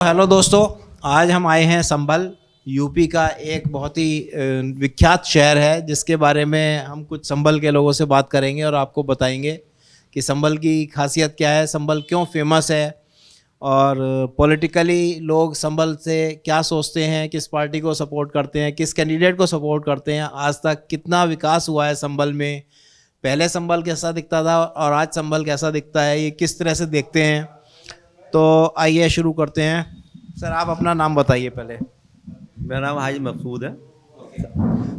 Hello दोस्तों, आज हम आए हैं संभल। यूपी का एक बहुत ही विख्यात शहर है जिसके बारे में हम कुछ संभल के लोगों से बात करेंगे और आपको बताएंगे कि संभल की खासियत क्या है, संभल क्यों फेमस है और पॉलिटिकली लोग संभल से क्या सोचते हैं, किस पार्टी को सपोर्ट करते हैं, किस कैंडिडेट को सपोर्ट करते हैं, आज तक कितना विकास हुआ है संभल में, पहले संभल कैसा दिखता था और आज संभल कैसा दिखता है, ये किस तरह से देखते हैं। तो आइए शुरू करते हैं। सर, आप अपना नाम बताइए पहले। मेरा नाम हाजी मकसूद है।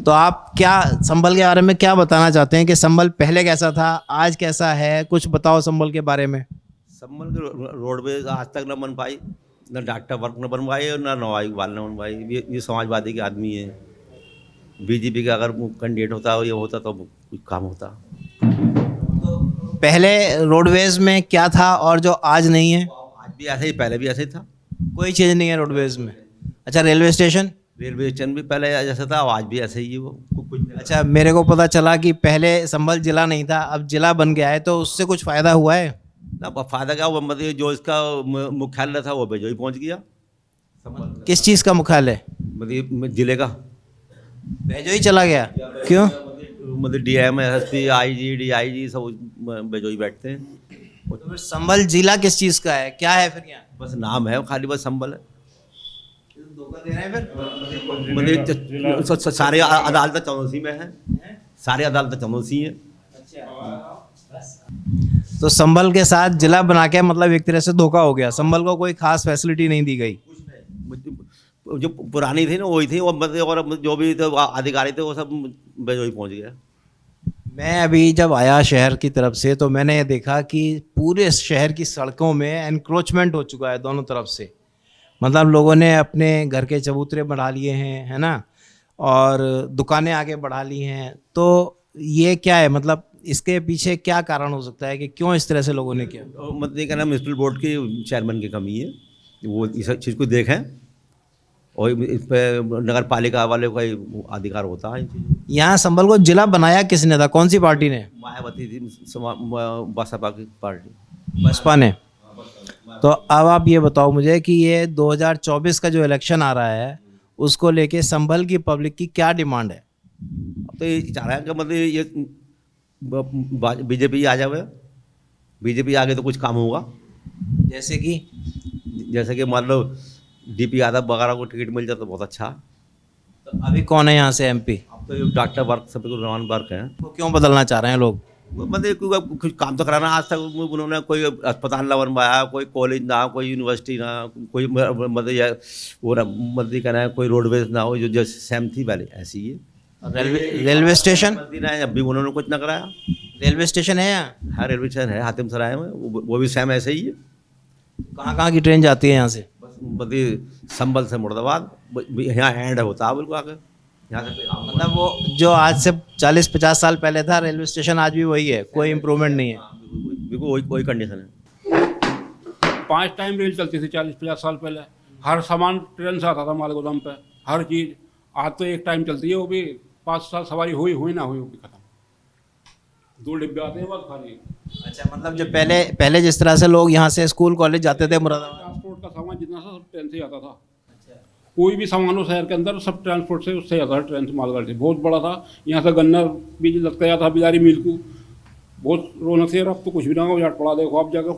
तो आप क्या संभल के बारे में क्या बताना चाहते हैं कि संभल पहले कैसा था, आज कैसा है, कुछ बताओ संभल के बारे में। संभल के रोडवेज आज तक न बन पाई, न डॉक्टर वर्क न बन पाई और न नवाई वाल न बन पाई। ये समाजवादी के आदमी है। बीजेपी का अगर कैंडिडेट होता ये होता तो कुछ काम होता। पहले रोडवेज में क्या था और जो आज नहीं है? आज भी ऐसे ही, पहले भी ऐसे ही था। कोई चीज़ नहीं है रोडवेज में। अच्छा, रेलवे स्टेशन भी पहले जैसा था, आज भी ऐसे ही है। वो कुछ नहीं। अच्छा, मेरे को पता चला कि पहले संभल जिला नहीं था, अब जिला बन गया है, तो उससे कुछ फ़ायदा हुआ है? ना फायदा क्या हुआ, मतलब जो इसका मुख्यालय था वो बेजोई पहुंच गया। किस चीज़ का मुख्यालय? मतलब जिले का भेजो ही चला गया। क्यों? मतलब डीएम, एसएसपी, आईजी, डीआईजी सब बेजोई बैठते हैं। तो फिर संभल जिला किस चीज़ का है, क्या है फिर यहाँ? बस नाम है, खाली बस संभल है। धोखा दे रहे हैं फिर। मतलब सारे अदालत चौंसी में है, सारी अदालत चौंसी है। तो संभल के साथ जिला बना के मतलब एक तरह से धोखा हो गया। संभल को कोई खास फैसिलिटी नहीं दी गई। जो पुरानी थी ना वही थी, वो मतलब और जो भी थे अधिकारी थे वो सब बेजोई पहुंच गया। मैं अभी जब आया शहर की तरफ से तो मैंने ये देखा कि पूरे शहर की सड़कों में एनक्रोचमेंट हो चुका है दोनों तरफ से। मतलब लोगों ने अपने घर के चबूतरे बढ़ा लिए हैं, है ना, और दुकानें आगे बढ़ा ली हैं। तो ये क्या है, मतलब इसके पीछे क्या कारण हो सकता है कि क्यों इस तरह से लोगों ने किया? मतलब ये कहना म्यूनसिपल बोर्ड की चेयरमैन की कमी है, वो इस चीज़ को देखें और इस पर नगर पालिका वाले का ही अधिकार होता है। यहाँ संभल को जिला बनाया किसने था, कौन सी पार्टी ने? मायावती थी, बसपा की पार्टी, बसपा ने। तो अब आप ये बताओ मुझे कि ये 2024 का जो इलेक्शन आ रहा है उसको लेके संभल की पब्लिक की क्या डिमांड है? अब तो ये चाह रहा है कि मतलब ये बीजेपी आ जाए, बीजेपी आ गई तो कुछ काम होगा। जैसे कि मान लो डीपी यादव वगैरह को टिकट मिल जाए तो बहुत अच्छा। तो अभी कौन है यहाँ से एमपी? अब तो ये डॉक्टर वर्क सब को रमान वर्क है। वो क्यों बदलना चाह रहे हैं लोग? मतलब कुछ काम तो कराना। आज तक उन्होंने कोई अस्पताल ना बनवाया, कोई कॉलेज ना, कोई यूनिवर्सिटी ना, कोई मतलब वो मतलब कहना है कोई रोडवेज ना हो जो सेम थी पहले ऐसी है। रेलवे स्टेशन अब भी उन्होंने कुछ ना कराया। रेलवे स्टेशन है यहाँ? हाँ, रेलवे स्टेशन है हातिम सराय में, वो भी सेम ऐसे ही है। कहाँ की ट्रेन जाती है यहाँ से? बस मतलब संभल से मुर्दाबाद, यहाँ एंड होता है बिल्कुल आगे। यहाँ से मतलब वो जो आज से 40-50 साल पहले था रेलवे स्टेशन आज भी वही है, कोई इम्प्रूवमेंट नहीं है? बिल्कुल वही कंडीशन है। 5 टाइम रेल चलती थी 40-50 साल पहले। हर सामान ट्रेन से आता था माल गोदाम पे, हर चीज़। आज तो एक टाइम चलती है, वो भी 5 साल सवारी हुई ना हुई वो भी खत्म। 2 डिब्बे आते हैं बस खाली। अच्छा, मतलब जो पहले जिस तरह से लोग यहाँ से स्कूल कॉलेज जाते थे मुरादाबाद, ट्रांसपोर्ट का सामान जितना सा सब ट्रेन से ही आता था। कोई भी सामान हो शहर के अंदर सब ट्रांसपोर्ट से उससे आता था, ट्रेन से मालगाड़ी से। बहुत बड़ा था, यहाँ से गन्ना भी लगता जाता था बिजारी मिल को, बहुत रौनक से। अब तो कुछ भी ना हो, जाट पड़ा देखो आप जाकर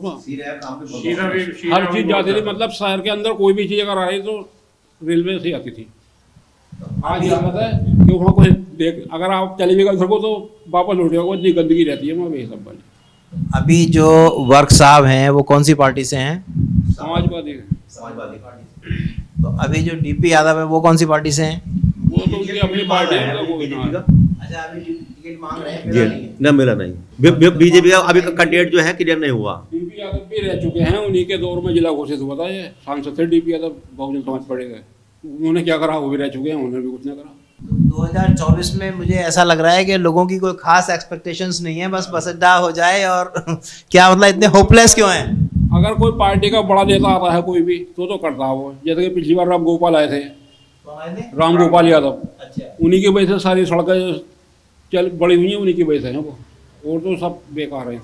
हर चीज़ जाती थी। मतलब शहर के अंदर कोई भी चीज़ अगर आ रही तो रेलवे से आती थी। आज ये हालत है कि वहाँ कुछ देख, अगर आप चले भी गए सको तो वापस लौट जाओ, इतनी गंदगी रहती है वहाँ पे सब वाली। अभी जो वर्क साहब हैं वो कौन सी पार्टी से हैं? समाजवादी तो अभी जो डीपी यादव है वो कौन सी पार्टी से हैं? वो तो उनकी अपनी पार्टी है। अच्छा, अभी टिकट मांग रहे हैं, मिला नहीं है। ना मिला नहीं। बीजेपी का अभी कैंडिडेट जो है क्लियर नहीं हुआ। डीपी यादव भी रह चुके हैं, उन्हीं के दौर में जिला घोषित हुआ था। ये सांसद थे डीपी यादव, बहुजन समाज पड़े गए। उन्होंने क्या करा, वो भी रह चुके हैं, उन्होंने भी कुछ नहीं करा। 2024 में मुझे ऐसा लग रहा है कि लोगों की कोई खास एक्सपेक्टेशंस नहीं है, बस अड्डा हो जाए। और क्या मतलब इतने होपलेस क्यों हैं? अगर कोई पार्टी का बड़ा नेता आता है कोई भी तो करता है वो। जैसे कि पिछली बार राम गोपाल आए थे, राम गोपाल यादव। उन्हीं की वजह से सारी सड़कें चल बड़ी हुई हैं, उन्हीं की वजह से हैं वो। और तो सब बेकार है।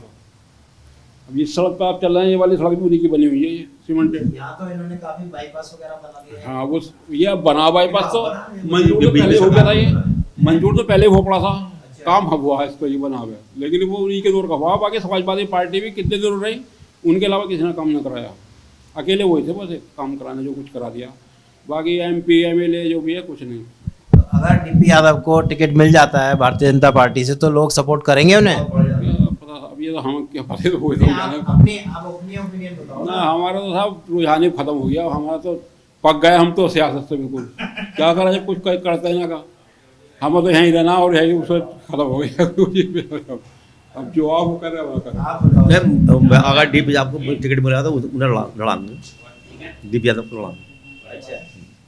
अब इस सड़क पर आप चल रहे हैं, ये वाली सड़क भी उन्हीं की बनी हुई है, ये सीमेंटेड। यहाँ तो इन्होंने काफी बाईपास वगैरह बना दिए हैं। हाँ वो ये बना बाईपास तो मंजूर तो पहले हो गया था, ये मंजूर तो पहले हो पड़ा था, काम अब हुआ है इसको, ये बना हुआ है, लेकिन वो उन्हीं के दौर का हुआ। बाकी समाजवादी पार्टी भी कितने दूर रही, उनके अलावा किसी ने काम न कराया, अकेले वही थे बस एक काम कराने जो कुछ करा दिया, बाकी MP MLA जो भी है कुछ नहीं। तो अगर डीपी यादव को टिकट मिल जाता है भारतीय जनता पार्टी से तो लोग सपोर्ट करेंगे उन्हें? पता अब ये तो हम क्या पता, तो वो ही आप अपनी ओपिनियन बताओ ना, हमारा तो साहब रुझान ही खत्म हो गया, हमारा तो पक गए हम तो सियासत से बिल्कुल, क्या करा जाए, कुछ करते हैं ना का, हम तो यहीं रहना और यहीं उससे खत्म हो गया। अब जो आप वो कर रहे हैं आप बताओ। मैं अगर डीपी आपको टिकट मिला तो उन्हें लड़ाएंगे, डीपी यादव को लड़ाएंगे। अच्छा,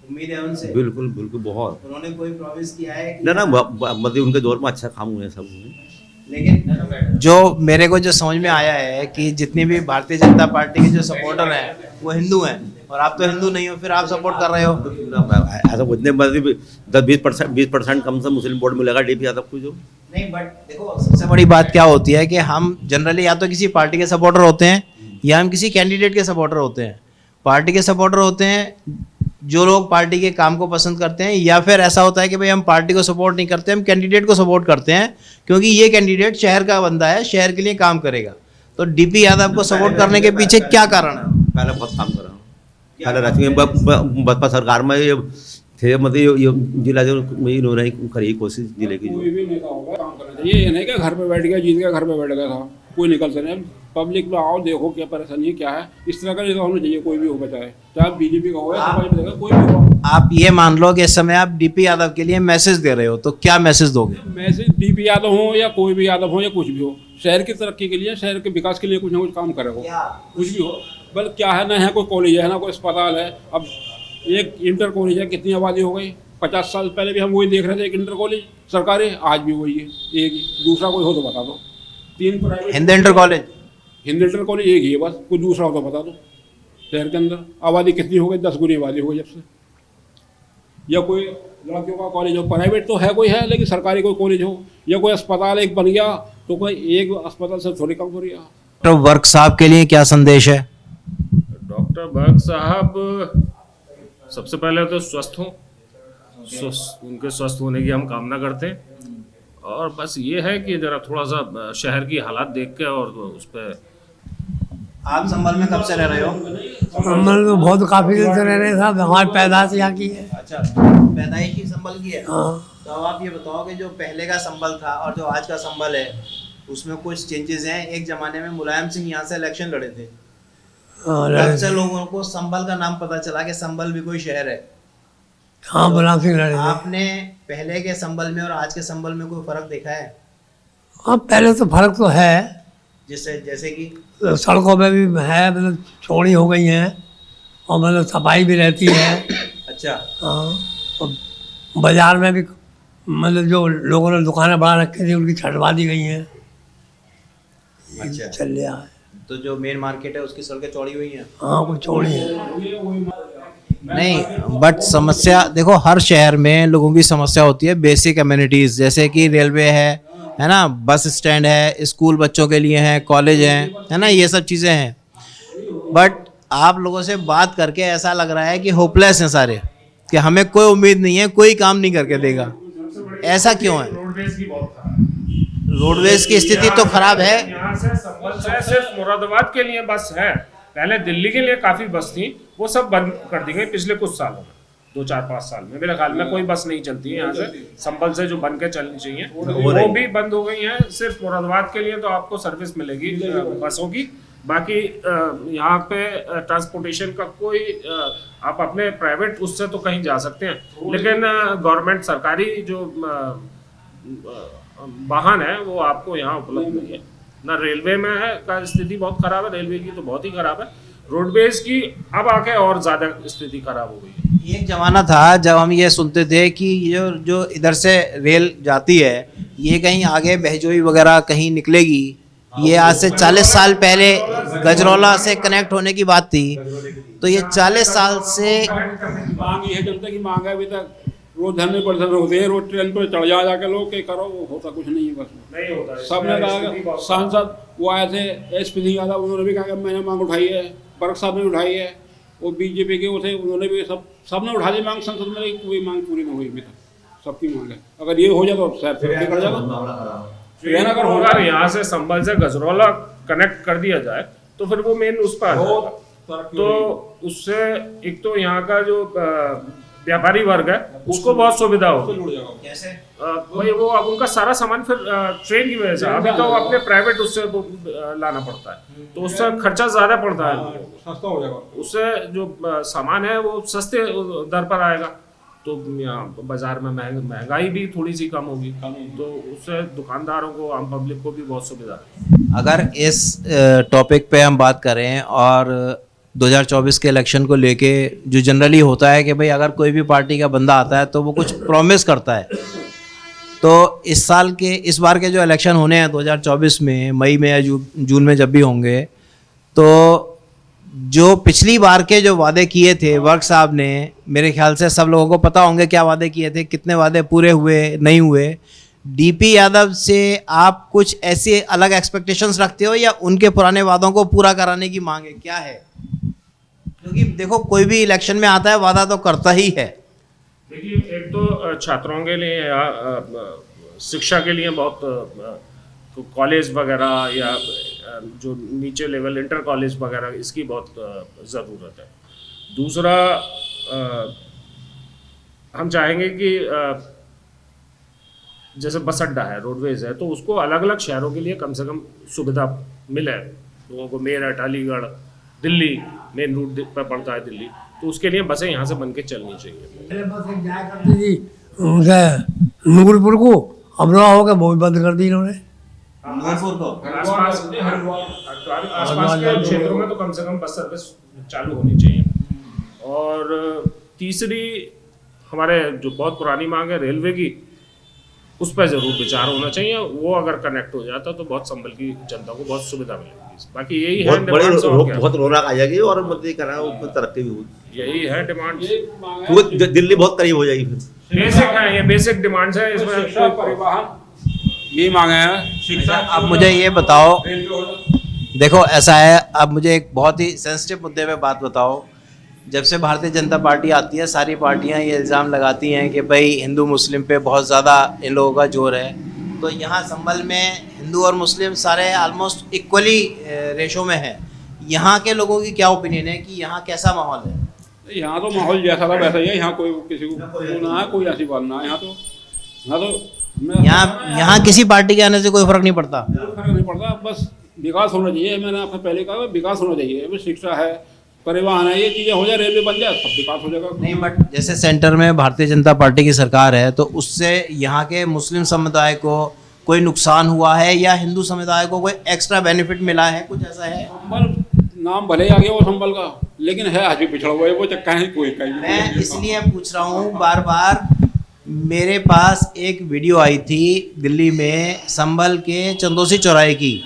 उम्मीद है उनसे? बिल्कुल बिल्कुल बहुत। उन्होंने कोई प्रॉमिस किया है कि ना मतलब उनके दौर में अच्छा काम हुए सब हुए। लेकिन जो मेरे को जो समझ में आया है कि जितनी भी भारतीय जनता पार्टी के जो सपोर्टर हैं वो हिंदू हैं, और आप तो हिंदू नहीं हो, फिर आप सपोर्ट कर रहे हो। ऐसा कुछ नहीं, मतलब 10-20% कम से मुस्लिम वोट मिलेगा डीपी यादव को जो। नहीं, बट देखो सबसे बड़ी बात क्या होती है कि हम जनरली या तो किसी पार्टी के सपोर्टर होते हैं या हम किसी कैंडिडेट के सपोर्टर होते हैं। पार्टी के सपोर्टर होते हैं जो लोग पार्टी के काम को पसंद करते हैं, या फिर ऐसा होता है कि भाई हम पार्टी को सपोर्ट नहीं करते, हम कैंडिडेट को सपोर्ट करते हैं क्योंकि ये कैंडिडेट शहर का बंदा है, शहर के लिए काम करेगा। तो डीपी यादव को सपोर्ट करने के पीछे क्या कारण है? पहले बहुत काम करा, पहले रहती है बसपा सरकार में ये थे, मतलब ये जिला जो इन्होंने करी कोशिश जिले की। कोई भी नेता होगा काम करना चाहिए, ये नहीं कि घर पे बैठ गया, जीत गया, घर पे बैठ गया था, कोई निकल सकते। पब्लिक में आओ, देखो क्या परेशानी है, क्या है, इस तरह का नेता होना चाहिए, कोई भी हो, चाहे बीजेपी का हो या समाजवादी का, कोई भी हो। आप ये मान लो कि इस समय आप डीपी यादव के लिए मैसेज दे रहे हो, तो क्या मैसेज दोगे? मैसेज डीपी यादव हो या कोई भी यादव हो या कुछ भी हो, शहर की तरक्की के लिए, शहर के विकास के लिए कुछ ना कुछ काम करे हो, कुछ भी हो। बल क्या है, ना है कोई कॉलेज है, ना कोई अस्पताल है। अब एक इंटर कॉलेज है, कितनी आबादी हो गई, 50 साल पहले भी हम वही देख रहे थे, एक इंटर कॉलेज सरकारी, आज भी वही है, एक ही। दूसरा कोई हो तो बता दो। 3 private Hind inter college, Hind inter college एक ही है बस, कोई दूसरा हो तो बता दो। शहर के अंदर आबादी कितनी हो गई, 10 गुनी आबादी हो गई जब से। या कोई लड़कियों का कॉलेज हो, प्राइवेट तो है कोई है, लेकिन सरकारी कोई कॉलेज हो, या कोई अस्पताल एक बन गया, तो कोई एक अस्पताल से थोड़ी कम हो रही है। डॉक्टर वर्क साहब के लिए क्या संदेश है? डॉक्टर वर्क साहब सबसे पहले तो स्वस्थ हों, उनके स्वस्थ होने की हम कामना करते हैं। और बस ये है कि ज़रा थोड़ा सा शहर की हालात देख के और उस पर। आप संभल में कब से रह रहे हो? संभल में बहुत काफ़ी दिन से रह रहे साहब, हमारी पैदाश यहाँ की है। अच्छा, पैदाइश ही संभल की है। हाँ। तो अब आप ये बताओ कि जो पहले का संभल था और जो आज का संभल है उसमें कुछ चेंजेस हैं। एक जमाने में मुलायम सिंह यहाँ से इलेक्शन लड़े थे, तब से लोगों को संभल का नाम पता चला कि संभल भी कोई शहर है। हाँ, मुलायम सिंह लड़े थे। आपने पहले के संभल में और आज के संभल में कोई फर्क देखा है? हाँ, पहले तो फर्क तो है, जैसे कि सड़कों पे भी है, मतलब चौड़ी हो गई हैं और मतलब सफाई भी रहती है। अच्छा, हाँ, और बाजार में भी मतलब जो लोगों ने दुकानें बढ़ा रखी थी उनकी छटवा दी गई हैं। अच्छा। चल रहा है। तो जो मेन मार्केट है उसकी सड़कें चौड़ी हुई हैं? हाँ, कुछ चौड़ी है। नहीं, बट समस्या देखो, हर शहर में लोगों की समस्या होती है बेसिक कम्युनिटीज़, जैसे कि रेलवे है ना, बस स्टैंड है, स्कूल बच्चों के लिए है, कॉलेज है ना, ये सब चीज़ें हैं। बट आप लोगों से बात करके ऐसा लग रहा है कि होपलेस हैं सारे, कि हमें कोई उम्मीद नहीं है, कोई काम नहीं करके देगा। ऐसा क्यों है? रोडवेज की बहुत खराब, रोडवेज की स्थिति तो खराब है। यहाँ से संभल से सिर्फ मुरादाबाद के लिए बस है, पहले दिल्ली के लिए काफी बस थी, वो सब बंद कर दी गई पिछले कुछ सालों में, 2-4-5 साल में मेरे ख्याल में कोई बस नहीं चलती है यहाँ से संभल से जो बन के चलनी चाहिए, वो भी बंद हो गई हैं। सिर्फ मुरादाबाद के लिए तो आपको सर्विस मिलेगी बसों की, बाकी यहाँ पे ट्रांसपोर्टेशन का कोई आप अपने प्राइवेट उससे तो कहीं जा सकते हैं, लेकिन गवर्नमेंट सरकारी जो वाहन है वो आपको यहाँ उपलब्ध नहीं है। ना रेलवे में है का स्थिति बहुत खराब है, रेलवे की तो बहुत ही खराब है, रोडवेज की अब आके और ज़्यादा स्थिति खराब हो गई है। एक जमाना था जब हम ये सुनते थे कि ये जो इधर से रेल जाती है ये कहीं आगे बहजोई वगैरह कहीं निकलेगी। ये आज से 40 साल पहले गजरौला से कनेक्ट होने की बात थी, तो ये 40 साल से मांग ये जनता की मांग है अभी तक रोज धरने प्रदर्शन होते हैं, रोज ट्रेन पर चढ़ जाके लोग के करो, वो होता कुछ नहीं है बस। नहीं होता है। सबने इसमें कहा स्थिति कि बहुत सांसद वो आए थे SP सिंह यादव, उन्होंने भी कहा कि मैंने मांग उठाई है, बर्क साहब ने उठाई है, वो BJP के वो थे, उन्होंने भी सबने उठा दी मांग, संसद में कोई मांग पूरी नहीं हुई अभी तक, सबकी मांग है। अगर ये हो जाए तो शायद फिर बिगड़ जाएगा। ट्रेन अगर हो अगर यहाँ से संभल से गजरौला कनेक्ट कर दिया जाए तो फिर वो मेन उस पर आ जाएगा। तो उससे एक तो यहाँ का जो व्यापारी वर्ग है उसको बहुत सुविधा होगी। कैसे? भाई वो अब उनका सारा सामान फिर ट्रेन की वजह से, अभी तो अपने प्राइवेट उससे लाना पड़ता है, तो उससे खर्चा ज्यादा पड़ता है, सस्ता हो जाएगा। उससे जो सामान है वो सस्ते दर पर आएगा, तो यहाँ बाजार में महंगाई भी थोड़ी सी कम होगी, तो उससे दुकानदारों को, आम पब्लिक को भी बहुत सुविधा है। अगर इस टॉपिक पे हम बात करें और 2024 के इलेक्शन को लेके जो जनरली होता है कि भाई अगर कोई भी पार्टी का बंदा आता है तो वो कुछ प्रॉमिस करता है, तो इस बार के जो इलेक्शन होने हैं 2024 में, मई में या जून में जब भी होंगे, तो जो पिछली बार के जो वादे किए थे वर्क साहब ने, मेरे ख्याल से सब लोगों को पता होंगे क्या वादे किए थे, कितने वादे पूरे हुए नहीं हुए। DP यादव से आप कुछ ऐसे अलग एक्सपेक्टेशंस रखते हो या उनके पुराने वादों को पूरा कराने की मांग है, क्या है? क्योंकि देखो कोई भी इलेक्शन में आता है वादा तो करता ही है। देखिए, एक तो छात्रों के लिए या शिक्षा के लिए बहुत कॉलेज वगैरह या जो नीचे लेवल इंटर कॉलेज वगैरह, इसकी बहुत ज़रूरत है। दूसरा, हम चाहेंगे कि जैसे बस अड्डा है, रोडवेज है, तो उसको अलग अलग शहरों के लिए कम से कम सुविधा मिले लोगों को। मेरठ, अलीगढ़, दिल्ली मेन रूट पर पड़ता है दिल्ली, तो उसके लिए बसें यहाँ से बन के चलनी चाहिए। पहले बस एक जाया करती थी उनसे नूरपुर को, अब रहा होगा वो भी बंद कर दी इन्होंने। आसपास के क्षेत्रों में तो कम से कम बस सर्विस चालू होनी चाहिए। और तीसरी, हमारे जो बहुत पुरानी मांग है रेलवे की, उस पर जरूर विचार होना चाहिए। वो अगर कनेक्ट हो जाता तो बहुत संभल की जनता को बहुत सुविधा मिलेगी। बाकी यही है डिमांड्स, और क्या? बहुत रौनक आ जाएगी और मतलब करा उसमें तरक्की भी होगी, यही है डिमांड्स। क्योंकि दिल्ली बहुत करीब हो जाएगी फिर। बेसिक है, ये बेसिक डिमांड्स है, इसमें शिक्षा, परिवहन, ये मांगे हैं। शिक्षा, अब मुझे ये बताओ, देखो ऐसा है, अब मुझे एक बहुत ही सेंसिटिव मुद्दे पे बात बताओ। जब से भारतीय जनता पार्टी आती है, सारी पार्टियां ये इल्ज़ाम लगाती हैं कि भाई हिंदू मुस्लिम पे बहुत ज़्यादा इन लोगों का जोर है, तो यहाँ संभल में हिंदू और मुस्लिम सारे ऑलमोस्ट इक्वली रेशो में है। यहाँ के लोगों की क्या ओपिनियन है कि यहाँ कैसा माहौल है? यहाँ तो माहौल जैसा था वैसा ही है, यहाँ कोई किसी को ना है, कोई ऐसी बात ना है। यहाँ किसी पार्टी के आने से कोई फर्क नहीं पड़ता। फर्क नहीं पड़ता, बस विकास होना चाहिए। मैंने आपसे पहले कहा विकास होना चाहिए, बस शिक्षा है, परिवहन है, ये चीज़ें हो जाए, रेलवे बन जाए, सब विकास हो जाएगा। नहीं, बट जैसे सेंटर में भारतीय जनता पार्टी की सरकार है, तो उससे यहाँ के मुस्लिम समुदाय को कोई नुकसान हुआ है या हिंदू समुदाय को कोई एक्स्ट्रा बेनिफिट मिला है, कुछ ऐसा है? संभल नाम भले आ गया वो संभल का, लेकिन है आज भी पिछड़ा हुआ है वो, चक्का है कोई कहीं। मैं इसलिए पूछ रहा हूँ बार बार, मेरे पास एक वीडियो आई थी दिल्ली में संभल के चंदोसी चौराहे की,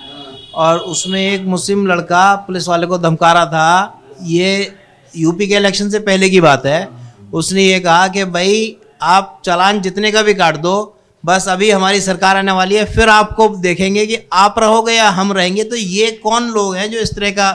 और उसमें एक मुस्लिम लड़का पुलिस वाले को धमका रहा था। ये यूपी के इलेक्शन से पहले की बात है। उसने ये कहा कि भाई आप चालान जितने का भी काट दो, बस अभी हमारी सरकार आने वाली है, फिर आपको देखेंगे कि आप रहोगे या हम रहेंगे। तो ये कौन लोग हैं जो इस तरह का?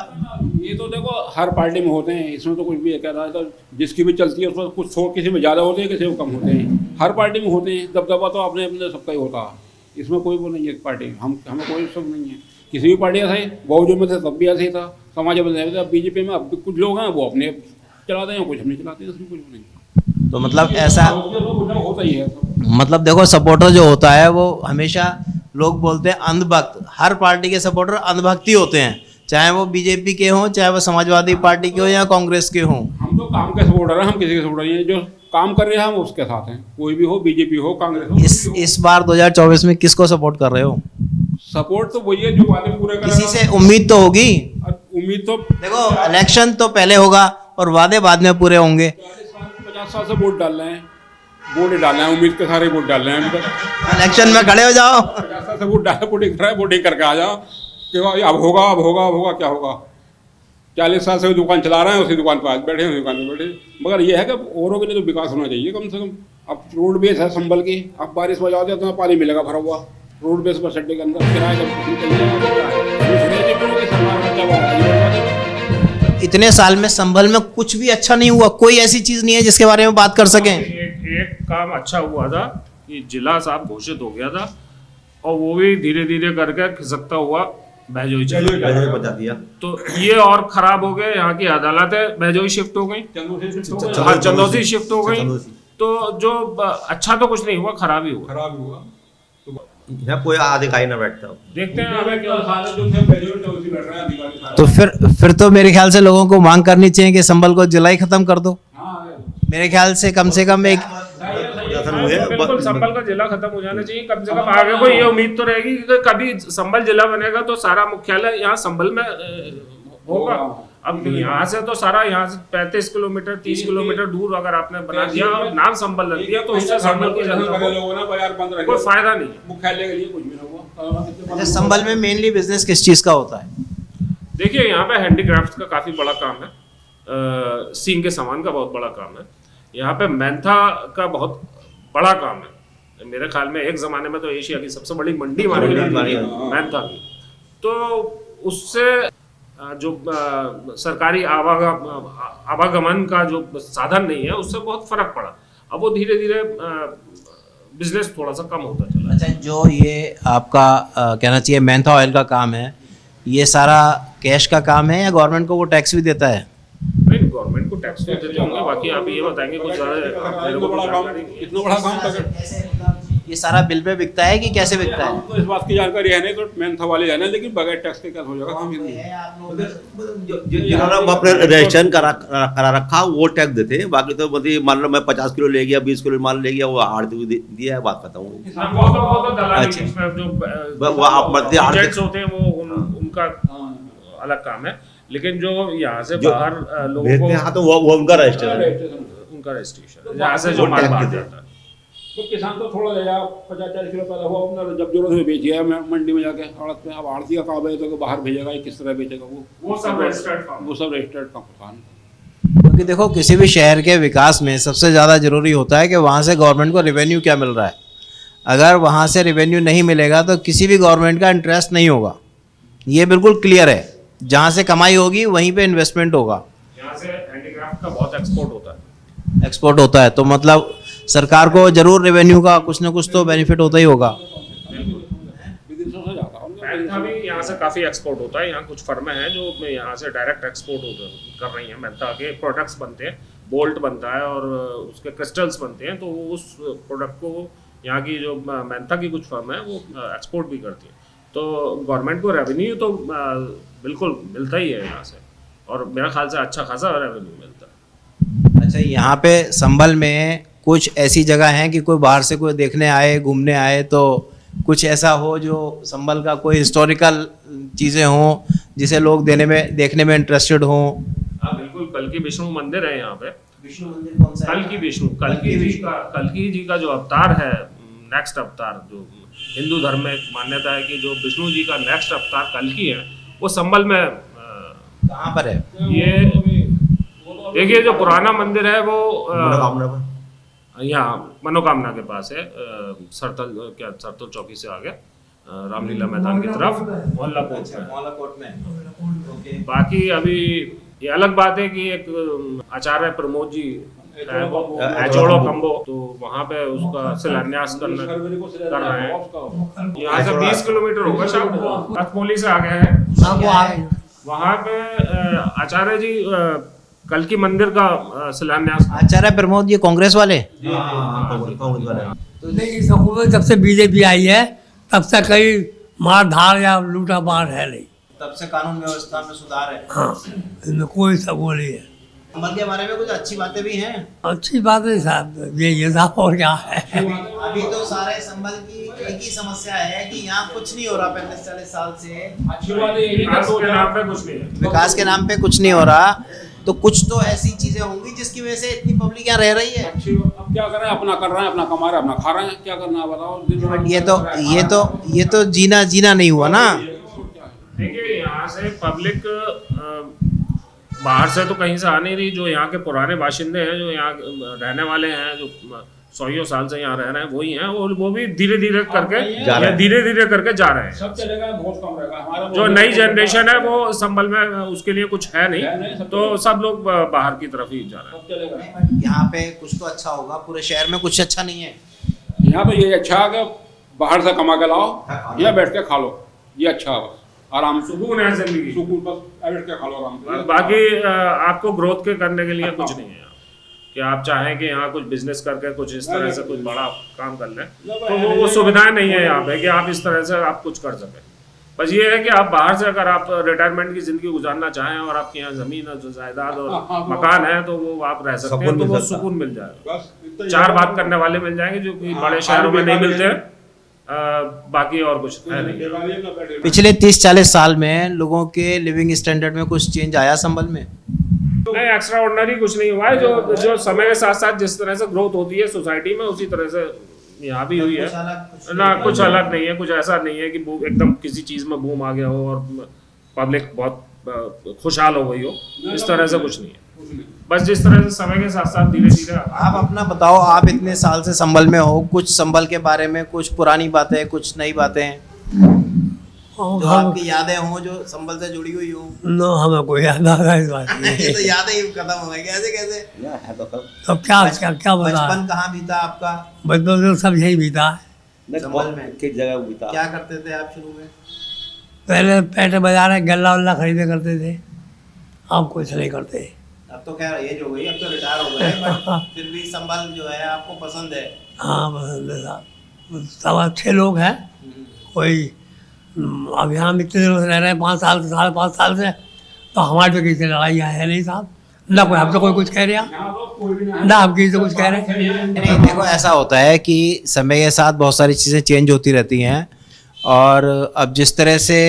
ये तो देखो हर पार्टी में होते हैं, इसमें तो कुछ भी कह रहा है, तो जिसकी भी चलती है उसमें कुछ थोड़ा, किसी में ज़्यादा होते हैं, किसी में कम होते हैं, हर पार्टी में होते हैं। दबदबा तो अपने अपने सबका ही होता है, इसमें कोई वो नहीं है पार्टी, हमें कोई सब नहीं है। किसी भी पार्टी ऐसा ही, बावजूद में थे तब भी ऐसे ही था, समाज में अब BJP में अब भी कुछ लोग हैं वो अपने चलाते हैं, कुछ हम नहीं चलाते हैं, इसमें कुछ नहीं। तो मतलब ऐसा होता ही है। मतलब देखो, सपोर्टर जो होता है वो हमेशा, लोग बोलते हैं अंधभक्त, हर पार्टी के सपोर्टर अंधभक्त ही होते हैं, चाहे वो BJP के हों, चाहे वो समाजवादी पार्टी के हों या कांग्रेस के हों। हम तो काम के सपोर्टर हैं, हम किसी के सपोर्टर नहीं है। जो काम कर रहे हैं हम उसके साथ हैं, कोई भी हो, BJP हो, कांग्रेस हो। इस बार 2024 में किसको सपोर्ट कर रहे हो? सपोर्ट तो वही है जो वादे पूरे कर। किसी से उम्मीद तो होगी? उम्मीद तो देखो, इलेक्शन तो पहले होगा और वादे बाद में पूरे होंगे। 50 साल से वोट डाल रहे हैं, वोट डाल रहे हैं, उम्मीद के सारे वोट डाल रहे हैं अभी तक। इलेक्शन में खड़े हो जाओ, 50 साल से वोट डाल, वोटिंग कर रहा है, वोटिंग करके आ जाओ कि अब होगा, अब होगा, अब होगा, क्या होगा। 40 साल से दुकान चला रहे हैं, उसी दुकान पर आज बैठे हैं, उसी दुकान पर बैठे। मगर ये है कि औरों के लिए तो विकास होना चाहिए कम से कम। अब रोड बेस है संभल की, अब बारिश हो जाती है तो पानी मिलेगा भरा हुआ रोड बेस बस अड्डे के अंदर, किराया जब निकल तो इतने साल में संभल में कुछ भी अच्छा नहीं हुआ, कोई ऐसी चीज नहीं है जिसके बारे में बात कर सकें? एक काम अच्छा हुआ था कि जिला साहब घोषित हो गया था और वो भी धीरे धीरे करके खिसकता हुआ बहजोई चला गया। बता दिया तो ये और खराब हो गए, यहाँ की अदालतें बहजोई शिफ्ट हो गई, हाँ चंदौसी शिफ्ट हो गई, तो जो अच्छा तो कुछ नहीं हुआ, खराब ही हुआ। यहाँ कोई अधिकारी ना बैठता हो। देखते हैं आगे क्या तो फिर तो मेरे ख्याल से लोगों को मांग करनी चाहिए कि संभल को जिला ही खत्म कर दो। मेरे ख्याल से कम एक बिल्कुल संभल का जिला खत्म हो जाना चाहिए। कम से कम आगे को ये उम्मीद तो रहेगी कि कभी संभल जिला बनेगा तो सारा मुख्यालय यहाँ संभल में होगा। अब यहाँ से तो सारा यहाँ से 35 किलोमीटर 30 किलोमीटर दूर अगर आपने बना दिया और नाम संभल रख दिया तो उससे संभल की जनता कोई फायदा नहीं। मुख्यालय के लिए कुछ भी ना हुआ। अच्छा, संभल में मेनली बिजनेस किस चीज का होता है? देखिए यहाँ पे हैंडीक्राफ्ट का काफी बड़ा काम है, सींग के सामान का बहुत बड़ा काम है, यहाँ पे मेंथा का बहुत बड़ा काम है। मेरे ख्याल में एक जमाने में तो एशिया की सबसे बड़ी मंडी मानी जाती है मेंथा की, तो उससे जो सरकारी आवागमन का जो साधन नहीं है उससे बहुत फर्क पड़ा। अब वो धीरे धीरे बिजनेस थोड़ा सा कम होता चला। अच्छा, जो ये आपका कहना चाहिए मेंथा ऑयल का काम है, ये सारा कैश का काम है या गवर्नमेंट को वो टैक्स भी देता है? नहीं, गवर्नमेंट को टैक्स तो देते होंगे, बाकी आप ये बताएंगे कुछ ज़्यादा मेरे को तो जानकारी नहीं है। इतना बड़ा काम ये सारा बिल पे बिकता है कि कैसे बिकता है? तो इस बात की जानकारी है नहीं, तो मेंथा वाले जाने, लेकिन बगैर टैक्स के क्या हो जाएगा काम जिन्होंने अपने रजिस्ट्रेशन करा रखा वो टैक्स देते हैं, बाकी तो मतलब मान लो मैं 50 किलो ले गया 20 किलो माल ले गया वो आड़ती दिया है, बात बताऊँ वो तो दलाली जो वो आप मध्य एजेंट्स होते हैं वो उनका अलग काम है, लेकिन जो यहाँ से बाहर लोगों भेजते को हैं हाँ तो वो उनका रजिस्ट्रेशन उनका रजिस्ट्रेशन यहाँ से जो माल बाहर जाता है। तो किसान तो थोड़ा ले जाओ 50-40 किलो पैदा हुआ अपना जब जरूरत है बेच गया मंडी में जाके आड़त में। अब आड़ती का काम है तो बाहर भेजेगा किस तरह बेचेगा वो सब रजिस्टर्ड काम किसान। क्योंकि देखो किसी भी शहर के विकास में सबसे ज़्यादा ज़रूरी होता है कि वहाँ से गवर्नमेंट को रेवेन्यू क्या मिल रहा है। अगर वहाँ से रेवेन्यू नहीं मिलेगा तो किसी भी गवर्नमेंट का इंटरेस्ट नहीं होगा, ये बिल्कुल क्लियर है। जहाँ से कमाई होगी वहीं पे इन्वेस्टमेंट होगा। यहाँ से हैंडीक्राफ्ट का बहुत एक्सपोर्ट होता है तो मतलब सरकार को जरूर रेवेन्यू का कुछ ना कुछ तो बेनिफिट होता ही होगा। विदेशों से जाता मेंथा भी यहाँ से काफ़ी एक्सपोर्ट होता है। यहाँ कुछ फर्में हैं जो यहाँ से डायरेक्ट एक्सपोर्ट कर रही हैं। मेंथा के प्रोडक्ट्स बनते हैं, बोल्ट बनता है और उसके क्रिस्टल्स बनते हैं, तो उस प्रोडक्ट को यहाँ की जो मेंथा की कुछ फर्म है वो एक्सपोर्ट भी करती है। तो गवर्नमेंट को रेवेन्यू तो बिल्कुल मिलता ही है यहाँ से, और मेरा ख्याल से अच्छा खासा रेवेन्यू मिलता है। अच्छा, यहाँ पे संभल में कुछ ऐसी जगह हैं कि कोई बाहर से कोई देखने आए घूमने आए तो कुछ ऐसा हो जो संभल का कोई हिस्टोरिकल चीज़ें हों जिसे लोग देखने में इंटरेस्टेड हों? हाँ बिल्कुल, कल्कि विष्णु मंदिर है यहाँ पे। विष्णु मंदिर कौन सा है? कल्कि जी का जो अवतार है, नेक्स्ट अवतार, जो हिंदू धर्म में एक मान्यता है कि जो विष्णु जी का नेक्स्ट अवतार कल्कि है वो संभल में कहाँ पर है? ये देखिए जो पुराना मंदिर है वो यहाँ मनोकामना के पास है, सरतल चौकी से आगे रामलीला मैदान की तरफ मोहल्ला कोट में। बाकी अभी ये अलग बात है कि एक आचार्य प्रमोद जी एचोड़ो खम्बो, तो वहाँ पे उसका शिलान्यास कर रहे हैं। यहाँ से 20 किलोमीटर होगा शायद, कथमोली से आगे है। वहाँ पे आचार्य जी कल्कि मंदिर का शिलान्यास। आचार्य प्रमोद ये कांग्रेस वाले? तो देखिए हुकूमत जब से बीजेपी आई है तब से कहीं मार धार या लूटा मार है नहीं, तब से कानून व्यवस्था में सुधार है। हाँ, इनमें कोई सब वो नहीं है। संभल के बारे में कुछ अच्छी बातें भी हैं। अच्छी बात है साहब, ये था और क्या है। अभी तो सारे संभल की एक ही समस्या है कि यहाँ कुछ नहीं हो रहा 35-40 साल से। विकास के नाम पे कुछ नहीं है। विकास के नाम पे कुछ नहीं हो रहा, तो कुछ तो ऐसी चीजें होंगी जिसकी वजह से इतनी पब्लिक यहाँ रह रही है। अब क्या कर रहे हैं, अपना कर रहे हैं, अपना कमा रहे हैं, अपना खा रहे हैं, क्या करना है बताओ। ये तो जीना नहीं हुआ ना। देखिए यहाँ से पब्लिक बाहर से तो कहीं से आ नहीं रही। जो यहाँ के पुराने बाशिंदे हैं, जो यहाँ रहने वाले हैं, जो 100 साल से यहाँ रह रहे हैं वही हैं, और वो भी धीरे धीरे करके जा रहे हैं। धीरे धीरे करके जा रहे हैं। सब चलेगा, बहुत कम रहेगा हमारा। जो नई जनरेशन है वो संभल में उसके लिए कुछ है नहीं, तो सब लोग बाहर की तरफ ही जा रहे हैं। सब चलेगा। यहाँ पे कुछ तो अच्छा होगा, पूरे शहर में कुछ अच्छा नहीं है। यहाँ तो ये अच्छा है कि बाहर से कमा के लाओ, यहाँ बैठ के खा लो, ये अच्छा है, आराम से सुकून है जिंदगी। सुकून, बस बैठ के खा लो आराम से। बाकी आपको ग्रोथ के करने के लिए कुछ नहीं है यहाँ, कि आप चाहें कि यहाँ कुछ बिजनेस करके कुछ इस तरह से कुछ बड़ा काम कर लें, तो वो सुविधाएं नहीं है यहाँ पे कि आप इस तरह से आप कुछ कर सकें। बस ये है कि आप बाहर से अगर आप रिटायरमेंट की जिंदगी गुजारना चाहें और आपके यहाँ जमीन है, जायदाद और मकान है, तो वो आप रह सकते हैं, तो वो सुकून मिल जाएगा। बस इतना ही चार बात करने वाले मिल जाएंगे जो कि बड़े शहरों में नहीं मिलते हैं। बाकी और कुछ है नहीं। बेकारी है, ना बैठे। पिछले 30-40 साल में लोगों के लिविंग स्टैंडर्ड में कुछ चेंज आया संभल में? नहीं, एक्स्ट्रा ऑर्डिनरी कुछ नहीं हुआ है। जो समय के साथ साथ जिस तरह से ग्रोथ होती है सोसाइटी में, उसी तरह से यहाँ भी हुई है ना। कुछ अलग नहीं है, कुछ ऐसा नहीं है कि एकदम किसी चीज में बूम आ गया हो और पब्लिक बहुत खुशहाल हो गई हो, इस तरह से कुछ नहीं है। बस जिस तरह से समय के साथ साथ धीरे धीरे आप अपना बताओ, आप इतने साल से संभल में हो, कुछ संभल के बारे में कुछ पुरानी बातें, कुछ नई बातें जो आपकी यादें हों जो संभल से जुड़ी हुई हो? नो, हमें कोई याद आ रहा है इस बात में। ये तो यादें ही खत्म हो गई, कैसे कैसे? है तो सब तो क्या क्या क्या बता, बचपन कहाँ बीता आपका बचपन तो सब यही बीता है। नहीं, संभल में किस जगह बीता? क्या करते थे आप शुरू में? पहले पेट बाजार में गल्ला वल्ला खरीदे करते थे, अब कुछ नहीं करते। अब तो खैर एज हो गई, अब तो रिटायर हो गए, बट फिर भी संभल जो है आपको पसंद है? हाँ पसंद है साहब, सब अच्छे लोग हैं। कोई अब यहाँ इतने दिनों से रह रहे हैं, 5 साल से, 5.5 साल से, तो हमारे तो किसी से लड़ाई है नहीं साहब, ना कोई हमसे कोई कुछ कह रहा, यहाँ तो कोई भी ना ना हम किसी से कुछ कह रहे हैं। नहीं, देखो ऐसा होता है कि समय के साथ बहुत सारी चीज़ें चेंज होती रहती हैं, और अब जिस तरह से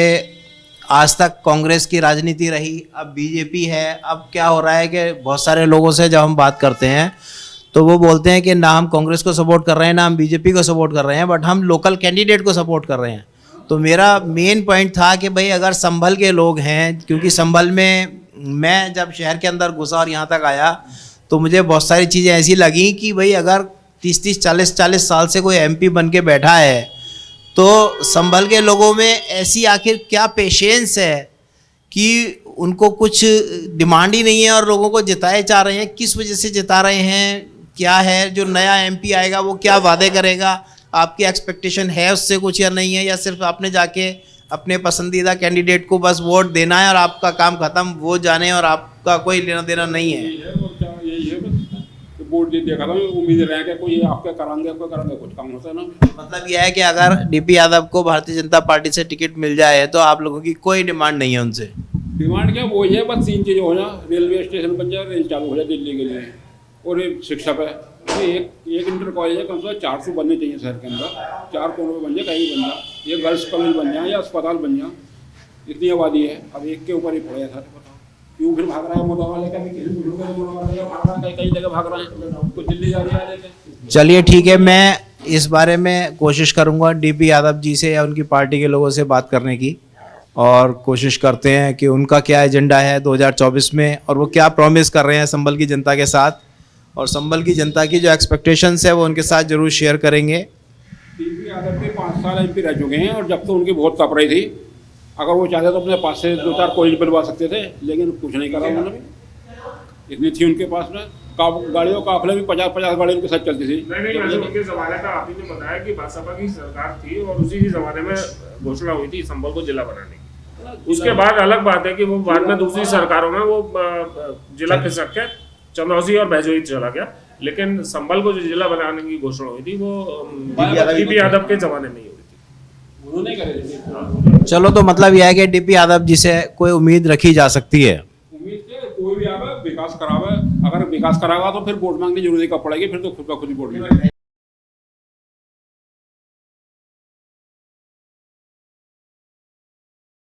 आज तक कांग्रेस की राजनीति रही, अब बीजेपी है, अब क्या हो रहा है कि बहुत सारे लोगों से जब हम बात करते हैं तो वो बोलते हैं कि ना हम कांग्रेस को सपोर्ट कर रहे हैं, ना हम बीजेपी को सपोर्ट कर रहे हैं, बट हम लोकल कैंडिडेट को सपोर्ट कर रहे हैं। तो मेरा मेन पॉइंट था कि भाई अगर संभल के लोग हैं, क्योंकि संभल में मैं जब शहर के अंदर घुसा और यहाँ तक आया तो मुझे बहुत सारी चीज़ें ऐसी लगी कि भाई अगर 30-30, 40-40 साल से कोई एमपी बन के बैठा है तो संभल के लोगों में ऐसी आखिर क्या पेशेंस है कि उनको कुछ डिमांड ही नहीं है और लोगों को जिताए जा रहे हैं। किस वजह से जिता रहे हैं, क्या है जो नया एमपी आएगा वो क्या वादे करेगा, आपकी एक्सपेक्टेशन है उससे कुछ या नहीं है, या सिर्फ आपने जाके अपने पसंदीदा कैंडिडेट को बस वोट देना है और आपका काम खत्म, वो जाने और आपका कोई लेना देना नहीं है? यही है, और क्या यही है बस कि वोट दे दिया खत्म, उम्मीद रहे कि कोई आपके कराएंगे, कोई कराएंगे, कुछ काम होता है ना। मतलब यह है कि अगर डीपी यादव को भारतीय जनता पार्टी से टिकट मिल जाए तो आप लोगों की कोई डिमांड नहीं है उनसे? डिमांड क्या, वो ये बस 3 चीज़ें हो जाए, रेलवे स्टेशन बन जाए, रेल चालू हो जाए दिल्ली के लिए, और एक शिक्षक है, एक इंटर कॉलेज है, कम से कम 400 बनने चाहिए शहर के अंदर, 4 कोनों में बन जाए, कहीं बन जाए, ये गर्ल्स कॉलेज बन जाए या अस्पताल बन जाए, इतनी आबादी है, अब एक के ऊपर ही पड़े सर। बताओ क्यों फिर भाग रहा है मोटा वाले का भी, कई जगह भाग रहा है, कुछ दिल्ली जा रही है। चलिए ठीक है, मैं इस बारे में कोशिश करूंगा डीपी यादव जी से या उनकी पार्टी के लोगों से बात करने की, और कोशिश करते हैं कि उनका क्या एजेंडा है 2024 में और वो क्या प्रॉमिस कर रहे हैं संभल की जनता के साथ, और संभल की जनता की जो एक्सपेक्टेशंस है वो उनके साथ जरूर शेयर करेंगे। डीपी यादव के 5 साल एमपी रह चुके हैं, और जब तो उनकी बहुत तप रही थी, अगर वो चाहते तो अपने पास से 2-4 कॉलेज बनवा सकते थे, लेकिन कुछ नहीं करा उन्होंने। इतनी थी उनके पास में, गाड़ियों काफिले भी 50-50 गाड़ी उनके साथ चलती थी। नहीं, उनके ज़माने का आप ही ने बताया कि भाजपा की सरकार थी और उसी ही ज़माने में घोषणा हुई थी संभल को जिला बनाने की। उसके बाद अलग बात है कि वो बाद में दूसरी सरकारों में वो जिला खिसक के चंदौसी और भैजोई चला गया, लेकिन संभल को जो जिला बनाने की घोषणा हुई थी वो डीपी यादव के ज़माने में ही हुई थी। उन्होंने करे। चलो, तो मतलब यह है कि डीपी यादव जी से कोई उम्मीद रखी जा सकती है? उम्मीद से कोई भी आवे, विकास करावे, अगर विकास करावा तो फिर वोट मांगने की जरूरत कब पड़ेगी, फिर तो खुद का खुद ही वोट मिलेगा।